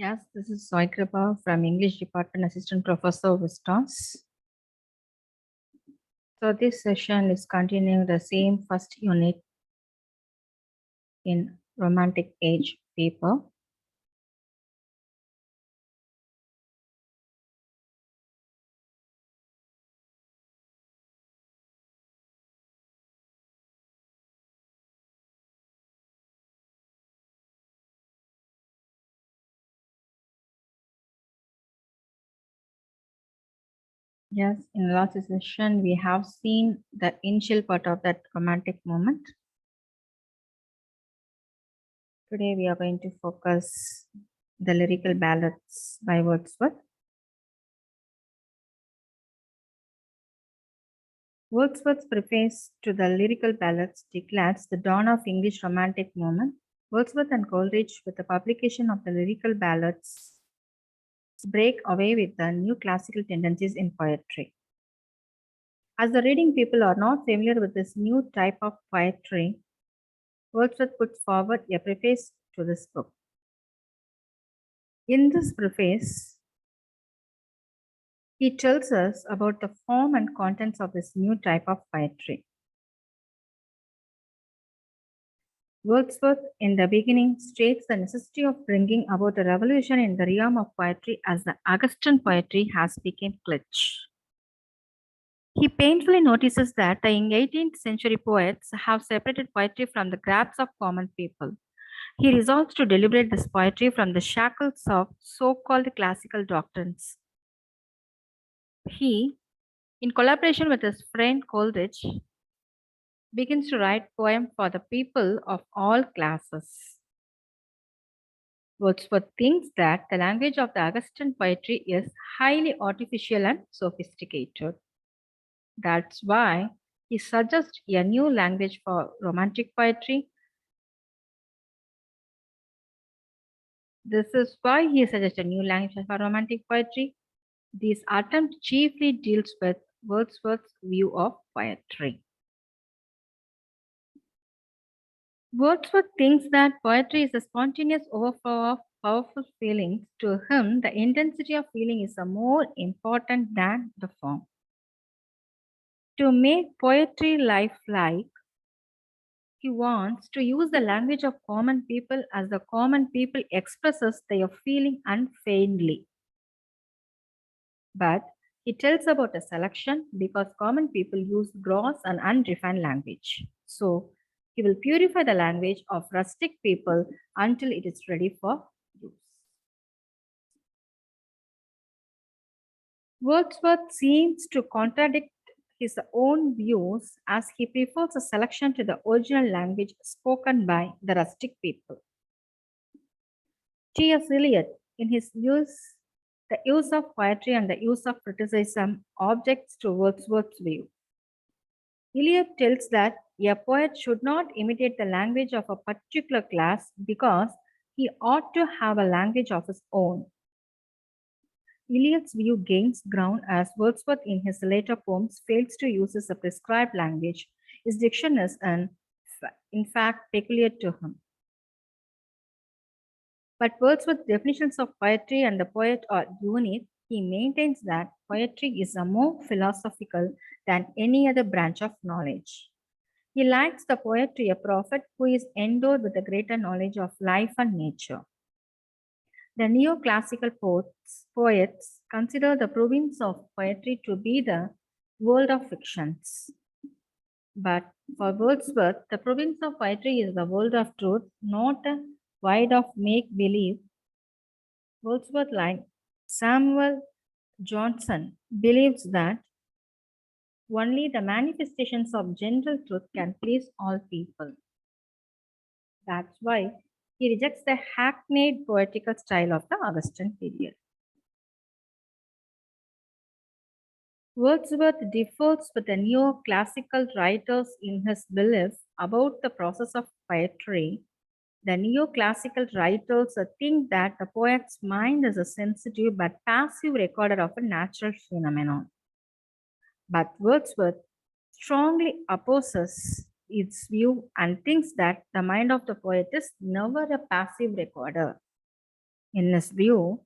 Yes, this is Soy Kripa from English Department Assistant Professor Vistas. So this session is continuing the same first unit in Romantic Age paper. Yes, in the last session we have seen the initial part of that romantic moment. Today we are going to focus the lyrical ballads by Wordsworth. Wordsworth's preface to the lyrical ballads declares the dawn of English romantic moment. Wordsworth and Coleridge, with the publication of the lyrical ballads, break away with the new classical tendencies in poetry. As the reading people are not familiar with this new type of poetry, Wordsworth puts forward a preface to this book. In this preface, he tells us about the form and contents of this new type of poetry. Wordsworth, in the beginning, states the necessity of bringing about a revolution in the realm of poetry as the Augustan poetry has become glitch. He painfully notices that the 18th century poets have separated poetry from the grasp of common people. He resolves to liberate this poetry from the shackles of so-called classical doctrines. He, in collaboration with his friend Coleridge, begins to write poems for the people of all classes. Wordsworth thinks that the language of the Augustan poetry is highly artificial and sophisticated. That's why he suggests a new language for romantic poetry. This is why he suggests a new language for romantic poetry. This attempt chiefly deals with Wordsworth's view of poetry. Wordsworth thinks that poetry is a spontaneous overflow of powerful feelings. To him, the intensity of feeling is more important than the form. To make poetry lifelike, he wants to use the language of common people as the common people expresses their feeling unfeignedly. But he tells about a selection because common people use gross and unrefined language. So he will purify the language of rustic people until it is ready for use. Wordsworth seems to contradict his own views as he prefers a selection to the original language spoken by the rustic people. T.S. Eliot, in his use, the use of poetry and the use of criticism, objects to Wordsworth's view. Eliot tells that a poet should not imitate the language of a particular class because he ought to have a language of his own. Eliot's view gains ground as Wordsworth in his later poems fails to use a prescribed language. His diction is, in fact, peculiar to him. But Wordsworth's definitions of poetry and the poet are unique. He maintains that poetry is a more philosophical than any other branch of knowledge. He likes the poet to a prophet who is endowed with a greater knowledge of life and nature. The neoclassical poets consider the province of poetry to be the world of fictions. But for Wordsworth, the province of poetry is the world of truth, not a void of make-believe. Wordsworth, like Samuel Johnson, believes that only the manifestations of general truth can please all people. That's why he rejects the hackneyed poetical style of the Augustan period. Wordsworth differs with the neoclassical writers in his belief about the process of poetry. The neoclassical writers think that the poet's mind is a sensitive but passive recorder of a natural phenomenon. But Wordsworth strongly opposes its view and thinks that the mind of the poet is never a passive recorder. In his view,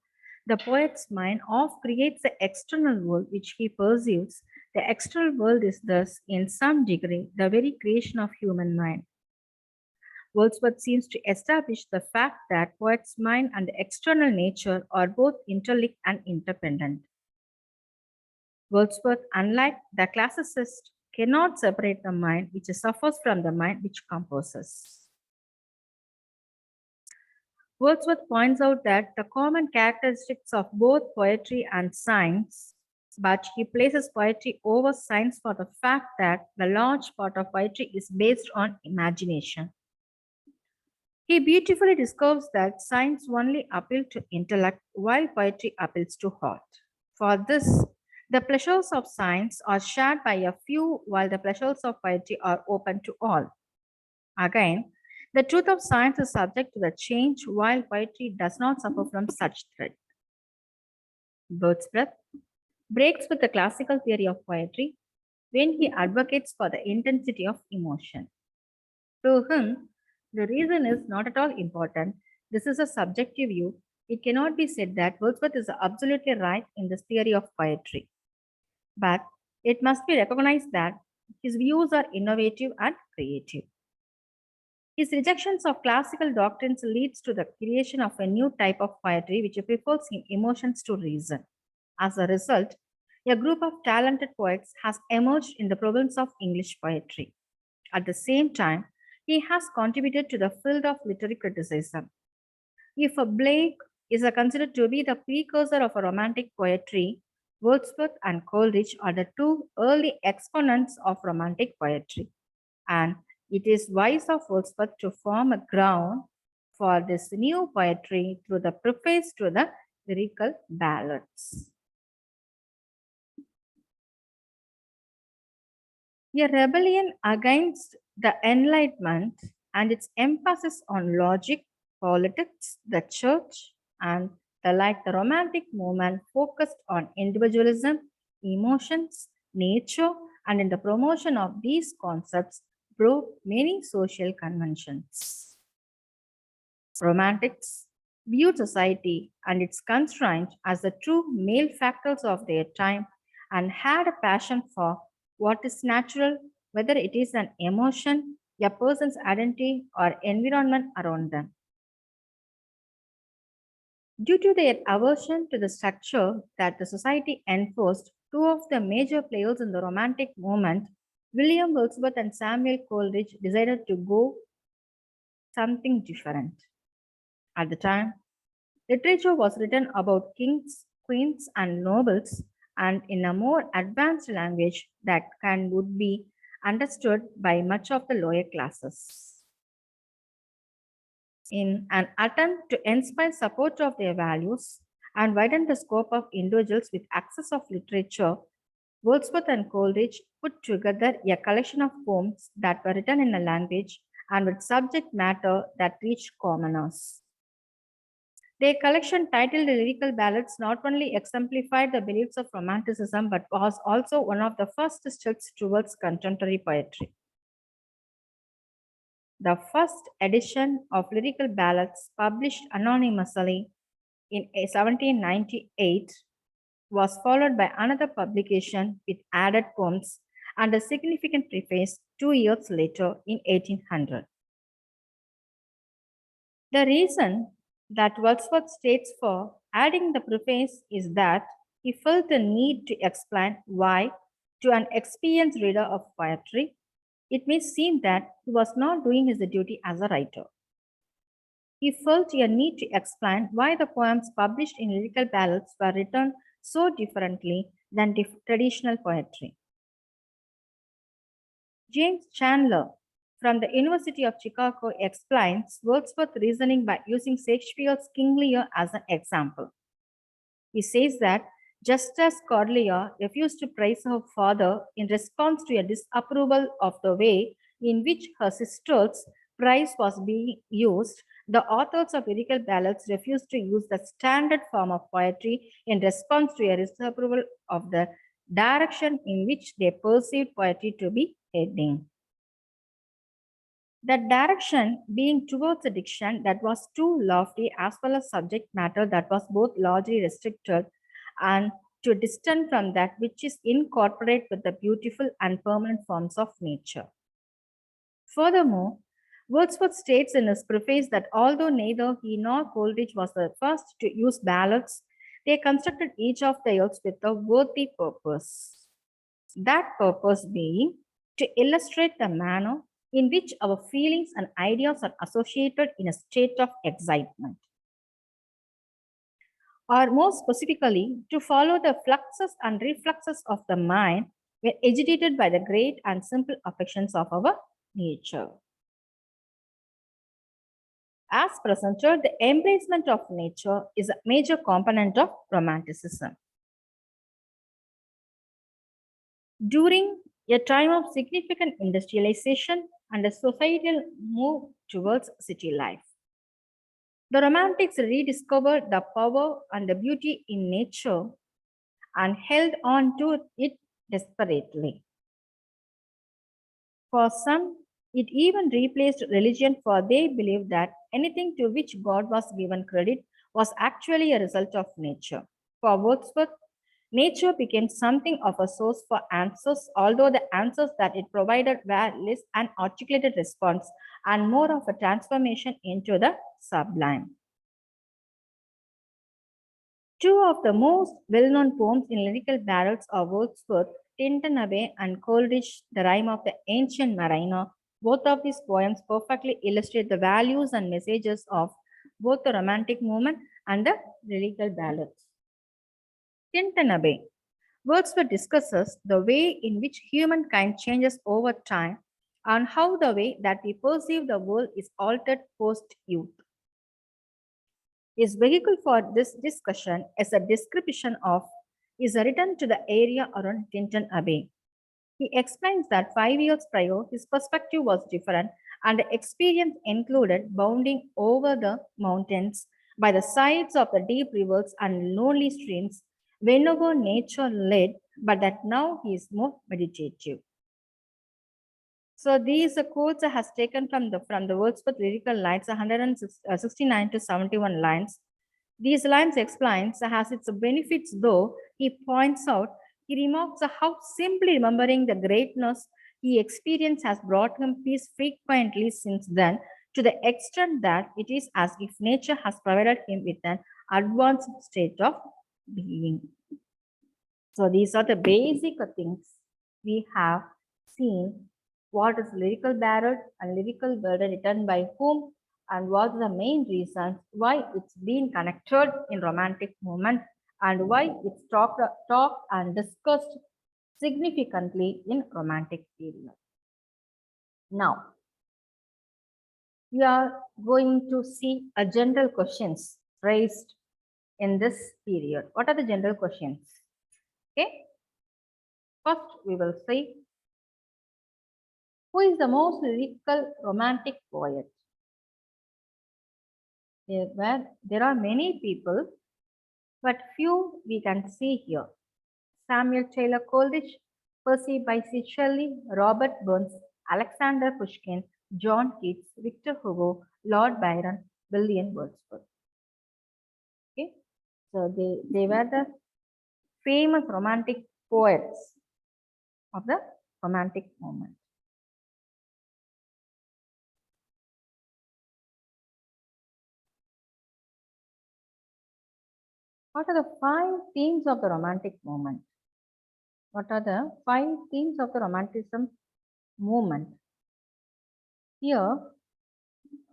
the poet's mind oft creates the external world which he perceives. The external world is thus, in some degree, the very creation of human mind. Wordsworth seems to establish the fact that poet's mind and the external nature are both interlinked and interdependent. Wordsworth, unlike the classicist, cannot separate the mind which suffers from the mind which composes. Wordsworth points out that the common characteristics of both poetry and science, but he places poetry over science for the fact that the large part of poetry is based on imagination. He beautifully discovers that science only appeals to intellect while poetry appeals to heart. For this, the pleasures of science are shared by a few while the pleasures of poetry are open to all. Again, the truth of science is subject to the change while poetry does not suffer from such threat. Wordsworth breaks with the classical theory of poetry when he advocates for the intensity of emotion. To him, the reason is not at all important. This is a subjective view. It cannot be said that Wordsworth is absolutely right in this theory of poetry. But it must be recognized that his views are innovative and creative. His rejections of classical doctrines leads to the creation of a new type of poetry which prefers emotions to reason. As a result, a group of talented poets has emerged in the province of English poetry. At the same time, he has contributed to the field of literary criticism. If Blake is considered to be the precursor of a romantic poetry, Wordsworth and Coleridge are the two early exponents of romantic poetry. And it is wise of Wordsworth to form a ground for this new poetry through the preface to the lyrical ballads. A rebellion against the Enlightenment and its emphasis on logic, politics, the church, and the Romantic movement focused on individualism, emotions, nature, and in the promotion of these concepts broke many social conventions. Romantics viewed society and its constraints as the true male factors of their time and had a passion for what is natural, whether it is an emotion, a person's identity, or environment around them. Due to their aversion to the structure that the society enforced, two of the major players in the Romantic movement, William Wordsworth and Samuel Coleridge, decided to go something different. At the time, literature was written about kings, queens, and nobles, and in a more advanced language that would be understood by much of the lower classes. In an attempt to inspire support of their values and widen the scope of individuals with access of literature, Wordsworth and Coleridge put together a collection of poems that were written in a language and with subject matter that reached commoners. Their collection, titled The Lyrical Ballads, not only exemplified the beliefs of Romanticism but was also one of the first steps towards contemporary poetry. The first edition of Lyrical Ballads, published anonymously in 1798, was followed by another publication with added poems and a significant preface 2 years later in 1800. The reason that Wordsworth states for adding the preface is that he felt the need to explain why, to an experienced reader of poetry, it may seem that he was not doing his duty as a writer. He felt a need to explain why the poems published in lyrical ballads were written so differently than traditional poetry. James Chandler from the University of Chicago explains Wordsworth's reasoning by using Shakespeare's King Lear as an example. He says that just as Cordelia refused to praise her father in response to a disapproval of the way in which her sister's praise was being used, the authors of lyrical ballads refused to use the standard form of poetry in response to a disapproval of the direction in which they perceived poetry to be heading. That direction being towards a diction that was too lofty as well as subject matter that was both largely restricted and too distant from that which is incorporate with the beautiful and permanent forms of nature. Furthermore, Wordsworth states in his preface that although neither he nor Coleridge was the first to use ballads, they constructed each of theirs with a worthy purpose. That purpose being to illustrate the manner in which our feelings and ideas are associated in a state of excitement, or more specifically, to follow the fluxes and refluxes of the mind when agitated by the great and simple affections of our nature. As presented, the embracement of nature is a major component of Romanticism. During a time of significant industrialization and a societal move towards city life, the Romantics rediscovered the power and the beauty in nature and held on to it desperately. For some, it even replaced religion, for they believed that anything to which God was given credit was actually a result of nature. For Wordsworth, nature became something of a source for answers, although the answers that it provided were less an articulated response and more of a transformation into the sublime. Two of the most well-known poems in lyrical ballads are Wordsworth, Tinton Abbey, and Coleridge, The Rime of the Ancient Mariner. Both of these poems perfectly illustrate the values and messages of both the Romantic movement and the lyrical ballads. Tinton Abbey. Wordsworth discusses the way in which humankind changes over time and how the way that we perceive the world is altered post-youth. His vehicle for this discussion is a description of his return to the area around Tinton Abbey. He explains that 5 years prior, his perspective was different and the experience included bounding over the mountains by the sides of the deep rivers and lonely streams whenever nature led, but that now he is more meditative. So these quotes has taken from the Wordsworth lyrical lines 169 to 71 lines. These lines explains has its benefits, though he points out, he remarks how simply remembering the greatness he experienced has brought him peace frequently since then, to the extent that it is as if nature has provided him with an advanced state of being. So these are the basic things we have seen. What is lyrical ballad and lyrical ballad written by whom, and what are the main reasons why it's been connected in romantic movement and why it's talked and discussed significantly in romantic period. Now, we are going to see a general questions raised in this period. What are the general questions? Okay. First, we will see who is the most lyrical romantic poet. There are many people, but few we can see here. Samuel Taylor Coleridge, Percy Bysshe Shelley, Robert Burns, Alexander Pushkin, John Keats, Victor Hugo, Lord Byron, William Wordsworth. Okay, so they were the famous romantic poets of the romantic moment. What are the 5 themes of the romantic moment? What are the 5 themes of the romanticism movement? Here,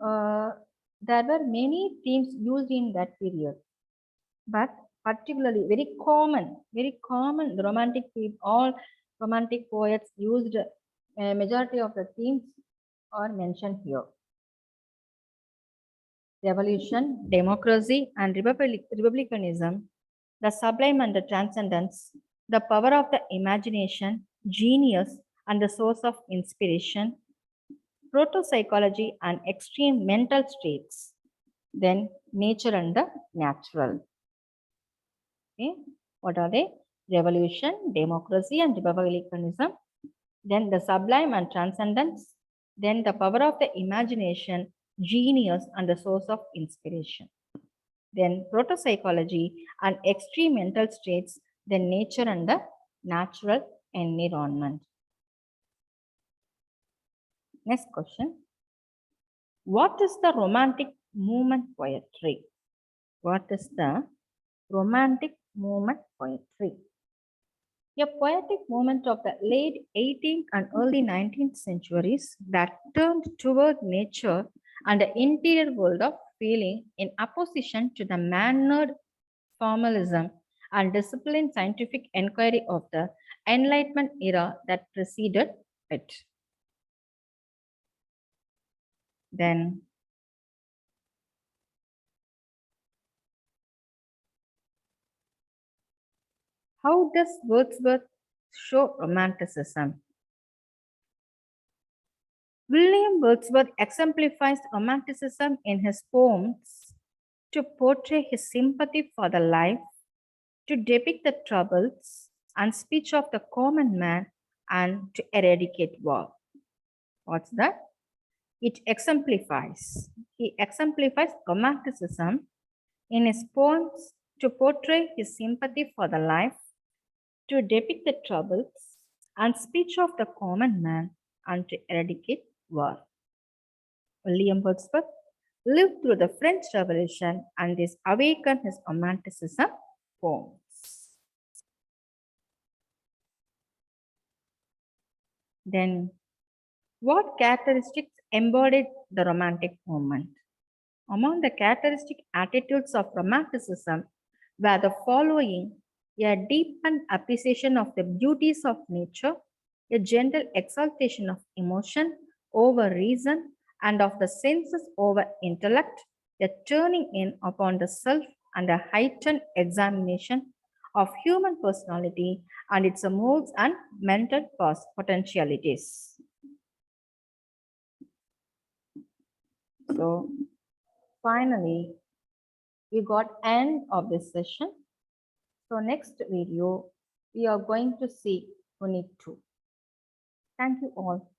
there were many themes used in that period, but particularly very common, the romantic theme, all romantic poets used a majority of the themes are mentioned here. Revolution, democracy, and republicanism, the sublime and the transcendence, the power of the imagination, genius, and the source of inspiration, proto-psychology and extreme mental states, then nature and the natural. Okay, what are they? Revolution, democracy, and republicanism, then the sublime and transcendence, Then the power of the imagination, genius, and the source of inspiration. Then proto-psychology and extreme mental states, then nature and the natural environment. Next question. What is the romantic movement poetry? What is the romantic movement poetry? A poetic movement of the late 18th and early 19th centuries that turned toward nature and the interior world of feeling in opposition to the mannered formalism and disciplined scientific inquiry of the Enlightenment era that preceded it. Then, how does Wordsworth show Romanticism? William Wordsworth exemplifies Romanticism in his poems to portray his sympathy for the life, to depict the troubles and speech of the common man, and to eradicate war. What's that? It exemplifies. He exemplifies Romanticism in his poems to portray his sympathy for the life, to depict the troubles and speech of the common man, and to eradicate war. William Wordsworth lived through the French Revolution and this awakened his Romanticism poems. Then, what characteristics embodied the Romantic movement? Among the characteristic attitudes of Romanticism were the following: a deepened appreciation of the beauties of nature, a gentle exaltation of emotion over reason and of the senses over intellect, a turning in upon the self and a heightened examination of human personality and its modes and mental potentialities. So, finally, we got end of this session. So next video, we are going to see Unit 2. Thank you all.